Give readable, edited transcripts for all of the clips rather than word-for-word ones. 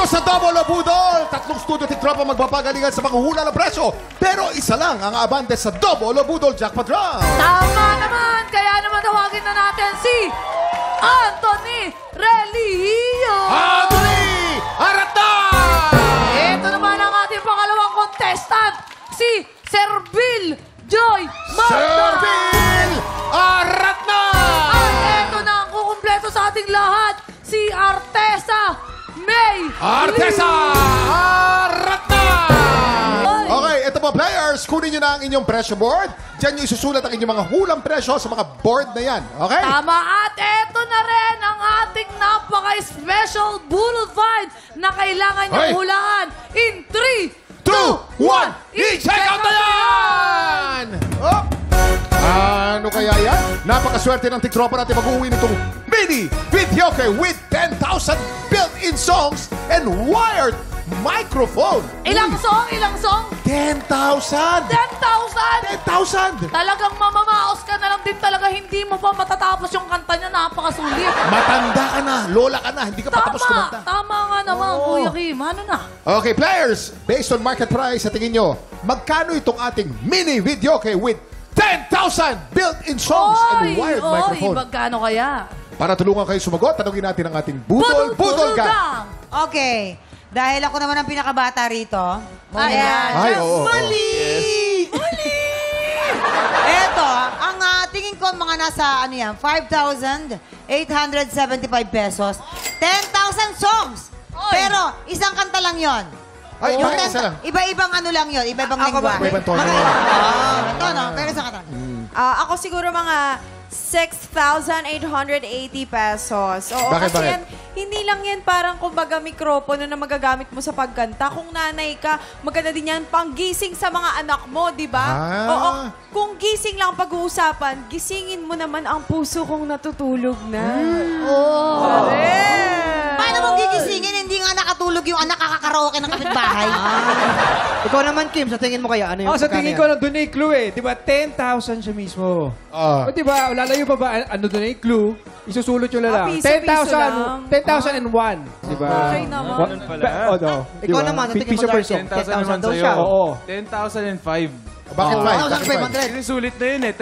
Dito sa Double o Budol, tatlong studio tiktropa magpapagalingan sa panghuhula ng presyo. Pero isa lang ang abante sa Double o Budol Jackpot Round. Tama naman! Kaya naman tawagin na natin si Anthony Relio! Anthony Arata! Ito naman ang ating pangalawang contestant, si Servil Joy Marta! Servil Arata! At ito na ang kukumpleto sa ating lahat, si Artesa May Artesa Arata! Ay. Okay, ito po players, kunin nyo na ang inyong presyo board. Diyan nyo isusulat ang inyong mga hulang presyo sa mga board na yan. Okay? Tama, at ito na rin ang ating napaka-special Budol Find na kailangan niyong Hoy! hulaan in 3, 2, 1, i-check out na yan! Oh! Ano kaya yan? Napakaswerte ng tiktropa natin mag-uwi nitong mini videoke with 10,000 built-in songs and wired microphone. Ilang song? Ilang song? 10,000! 10,000! 10,000! Talagang mamamaos ka na lang din talaga. Hindi mo pa matatapos yung kanta niya. Napakasulit. Matanda ka na, lola ka na, hindi ka pa tapos kumanta. Tama nga naman, Oo. Kuya Kim. Ano na? Okay, players, based on market price, sa tingin nyo, magkano itong ating mini videoke with 10,000 built-in songs and wired microphone? Magkano kaya? Para tulungan kayo sumagot, tanungin natin ang ating Budol Gang. Gang! Okay. Dahil ako naman ang pinakabata rito. Ayan. Ay, oo. Mali! Mali! Eto, ang tingin ko mga nasa, ano yan, 5,875 pesos. 10,000 songs. Oy. Pero, isang kanta lang yon. Ay, Yung bakit isa lang? Iba-ibang ano lang yun, iba-ibang lingwa. Iba-ibang tono. Tono, pero isang kanta. Ako siguro mga 6,880 pesos. Oo, Bakit, kasi bakit? yan, hindi lang yan parang kumbaga mikropono na magagamit mo sa pagkanta. Kung nanay ka, maganda din yan panggising sa mga anak mo, di ba? Ah. Oo, kung gising lang pag-uusapan, gisingin mo naman ang puso kong natutulog na. Oh. Paano mong gigisingin? Hindi nga nakatulog yung anak kakakaraoke ng kapitbahay. Ikaw naman, Kim, sa tingin mo kaya ano yung Sa pagkano tingin yan? ko, nandun na yung clue eh. Di ba, 10,000 siya mismo. O di ba, lalayo pa ba, ano doon na yung clue, isusulot yung lang. piso-piso lang. 10,00001. Di ba? Okay naman. Ganun pala. O, no. Ikaw naman, sa tingin mo, Darcy, 10,000 daw siya. Oo. 10,005. Bakit 5? 1,500. Sinusulit na yun eh.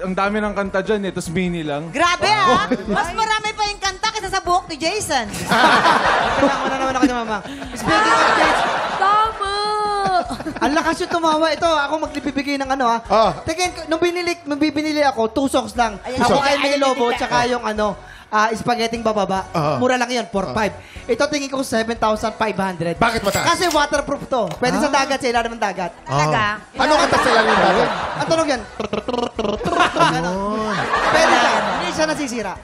Ang dami ng kanta dyan eh. Tapos mini lang. Grabe ah! Mas marami pa yung kanta kaysa sa buhok ni Jason. Tama na naman ako ni Mama. Speaking of dates, Tama! ang lakas yung tumawa. Ito, ako magbibigay ng ano ha. Tingin ko, nung binili ako, 2 songs lang. Ako kay May Lobo, tsaka yung ano, spaghetting bababa. Mura lang yun, 4,500. Ito tingin ko 7,500. Bakit mataas? Kasi waterproof to. Pwede sa dagat, sa ilalim ng dagat. Talaga? Ano kanta sa lang yung dagat? Ang tunog yan. Pwede yan. Hindi siya nasisira.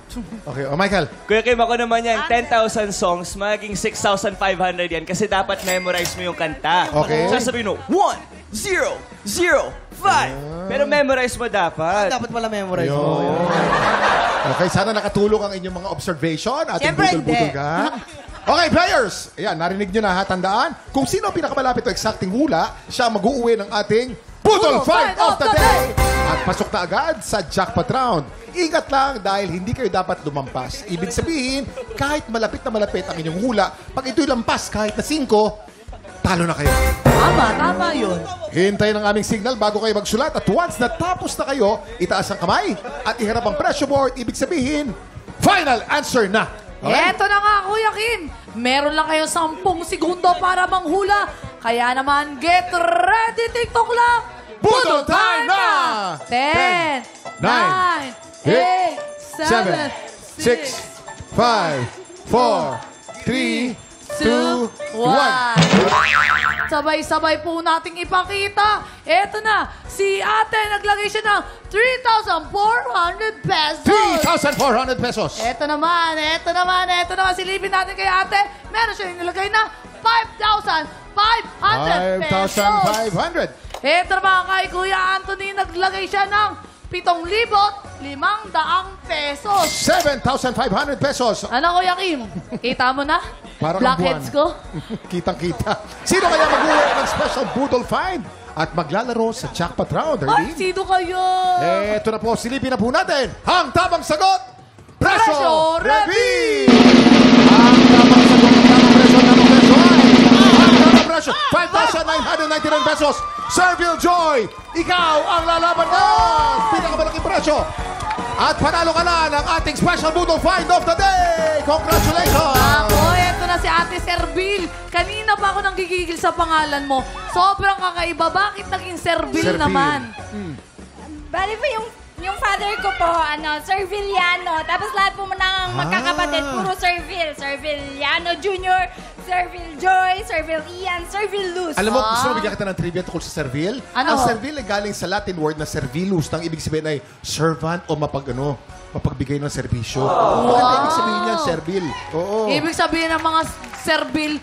Okay, Michael. Kuya Kim, ako naman yan, 10,000 songs, magiging 6,500 yan kasi dapat memorize mo yung kanta. Okay. Sasabihin mo, 1, 0, 0, 5. Pero memorize mo dapat. Dapat pala memorize mo. Okay, sana nakatulong ang inyong mga observation. Ating Siyempre, budol-budol hindi. ka. Okay, players. Ayan, narinig nyo na ha. Tandaan, kung sino ang pinakamalapit o eksakting hula, siya mag-uuwi ng ating Budol Fight of the Day. At pasok na agad sa jackpot round. Ingat lang dahil hindi kayo dapat lumampas. Ibig sabihin, kahit malapit na malapit ang inyong hula, pag ito'y lampas kahit na 5, talo na kayo. Tama yun. Hintayin ang aming signal bago kayo magsulat at once natapos na kayo, itaas ang kamay at iharap ang pressure board. Ibig sabihin, final answer na. Okay? Eto na nga, Kuya Kim. Meron lang kayo 10 segundo para manghula. Kaya naman, get ready, TikTok lang. Budol time na! 10, 9, 8, 7, 6, 5, 4, 3, 2, 1. Sabay-sabay po nating ipakita. Eto na, si ate naglagay siya ng 3,400 pesos. 3,400 pesos. Eto naman. Silipin natin kay ate. Meron siya nilagay na 5,500 pesos. 5,500. Eto naman kay Kuya Anthony, naglagay siya ng 7,500 pesos. 7,500 pesos. Ano, Kuya Kim? Kita mo na? Parang Blackheads ko? Kitang-kita. Sino kaya mag-uwi ng special Budol Find at maglalaro sa jackpot round? Ay, Erlene? sino kayo? Eto na po, silipin na po natin. Ang tamang sagot, Presyo Presyo Reveal! Reveal! Ang tamang sagot, tamang presyo, pesos. Servil Joy, ikaw ang lalaban ngayon. Pinakamalaking presyo. At panalo ka na ng ating special Budol Find of the Day. Congratulations! Ako, eto na si Ate Servil. Kanina pa ako nang gigigil sa pangalan mo. Sobrang kakaiba. Bakit naging Servil naman? Bali po yung father ko po, Serviliano. Tapos lahat po ng magkakapatid, puro Servil. Serviliano Jr., Servil Joy, Servil Ian, Servil Luz. Alam mo, gusto mo bigyan kita ng trivia tungkol sa servil? Ano? Ang servil ay galing sa Latin word na servilus. Nang ibig sabihin ay servant o mapagbigay ng serbisyo. Maganda ibig sabihin niyan, servil. Oo. Ibig sabihin ng mga Servil,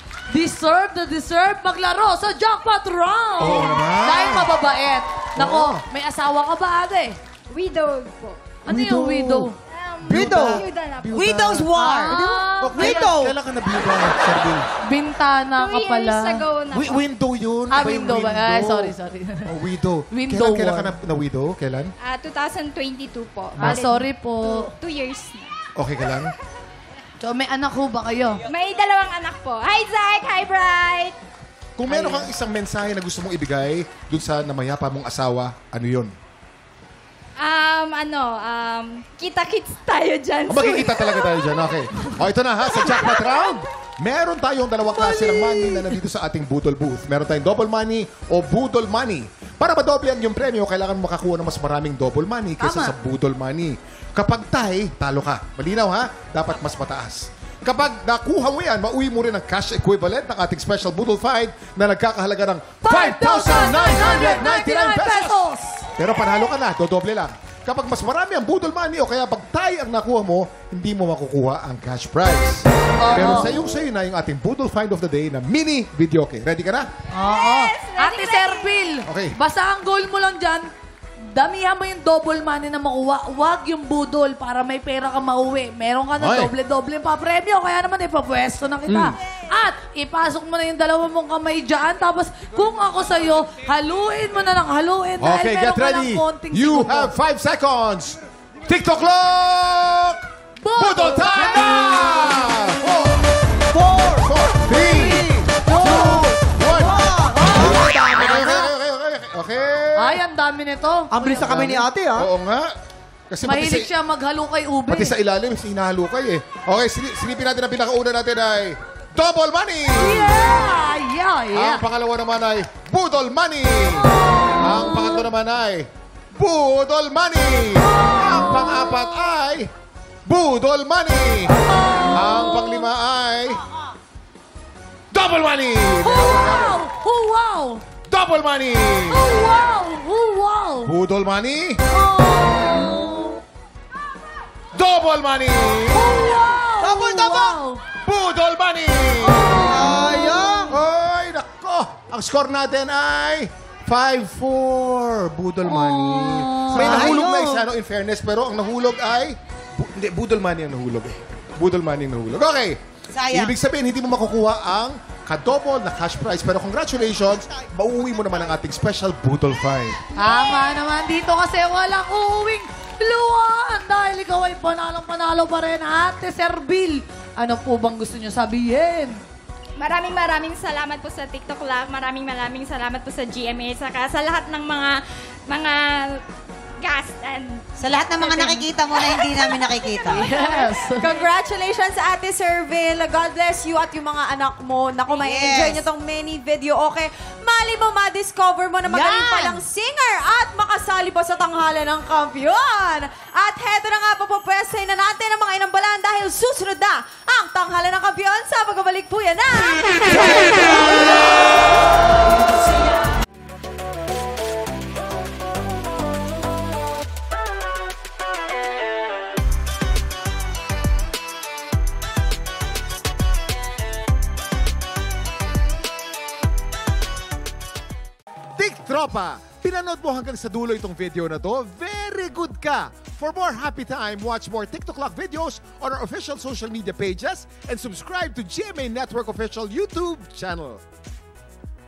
deserve maglaro sa jackpot round. Oo naman. Dahil mababait. Nako, may asawa ka ba, ate? Widowed po. Ano yung widow? Widow. Byuda na po. Widow's War. Widow. Kailan ka nabiyuda, servil? Bintana 2 ka pala. years ago na po. Window yun. Window ba? Ay, sorry. Oh, widow. Window Kailan ka war. na widow? Kailan? 2022 po. Sorry po. 2 years na. Okay ka lang? So, may anak ho ba kayo? May 2 anak po. Hi, Zach! Hi, Bright! Kung meron kang isang mensahe na gusto mong ibigay dun sa namayapa mong asawa, ano yun? Kita-kits tayo dyan. Magkikita talaga tayo dyan. Okay. O, ito na ha, sa jackpot round. Meron tayong dalawang klase ng money na nandito sa ating Budol booth. Meron tayong double money o Budol money. Para madoblean yung premyo, kailangan makakuha ng mas maraming double money kaysa sa Budol money. Kapag tie, talo ka. Malinaw ha? Dapat mas mataas. Kapag nakuha mo yan, mauwi mo rin ang cash equivalent ng ating special Budol Find na nagkakahalaga ng 5,999 pesos! Pero panalo ka na, dodoble lang. Kapag mas marami ang Budol money o kaya pag tie ang nakuha mo, hindi mo makukuha ang cash prize. Pero sa'yo na yung ating Budol Find of the Day na mini videoke. Ready ka na? Oo. Ate Servil, Okay. basta ang goal mo lang dyan, damihan mo yung double money na makuha. Huwag yung budol para may pera ka mauwi. Meron ka na Ay. doble-doble pa premyo. Kaya naman ipapwesto na kita. At ipasok mo na yung dalawa mong kamay dyan. Tapos kung ako sa'yo, haluin mo na ng haluin. Okay, dahil get meron ka ready. ng konting You segundo. have 5 seconds. TikTok clock! Budol time na! 4, 3, 2, 1. Okay. Ay, ang dami nito. Ang bilis na kami ni ate, ha? Oo nga. Kasi Mahilig siya maghalo kay ube. pati sa ilalim, hinahalukay eh. Okay, silipin natin ang pinakauna natin ay double money! Yeah. Ang pangalawa naman ay Budol money! Ang pangatlo naman ay Budol money! Ang pang-apat ay Budol money! Ang panglima ay double money! Wow! Oh, wow! Double money! Oh, wow! Oh, wow! Budol money! Oh, Double money! wow! Double! Budol money! Ayang! Ay, nako! Ang score natin ay 5-4. Budol money. May nahulog na isa, in fairness, pero ang nahulog ay... Hindi, Budol money ang nahulog. Budol money ang nahulog. Okay. Sayang. Ibig sabihin, hindi mo makukuha ang kadouble na cash prize. Pero congratulations, mauuwi mo naman ang ating special Budol Find. tama naman dito kasi walang uuwing luwan dahil ikaw ay panalo pa rin, Ate Servil. Ano po bang gusto niyo sabihin? Maraming salamat po sa TikTok Live. Maraming salamat po sa GMA. Saka sa lahat ng mga guests and Sa lahat ng mga nakikita mo na hindi namin nakikita. Yes. Congratulations, Ate Servil. God bless you at yung mga anak mo. Naku, may enjoy nyo tong mini video. Okay, mali mo ma-discover mo na magaling Yan! palang singer at makasali pa sa tanghalan ng kampiyon. At heto na nga, papapwestoy na natin ang mga inambalan dahil susunod na ang tanghalan ng kampiyon sa pagbabalik po yan na... Tropa, pinanood mo hanggang sa dulo itong video na to? Very good ka! For more happy time, watch more TikTok Lock videos on our official social media pages and subscribe to GMA Network official YouTube channel.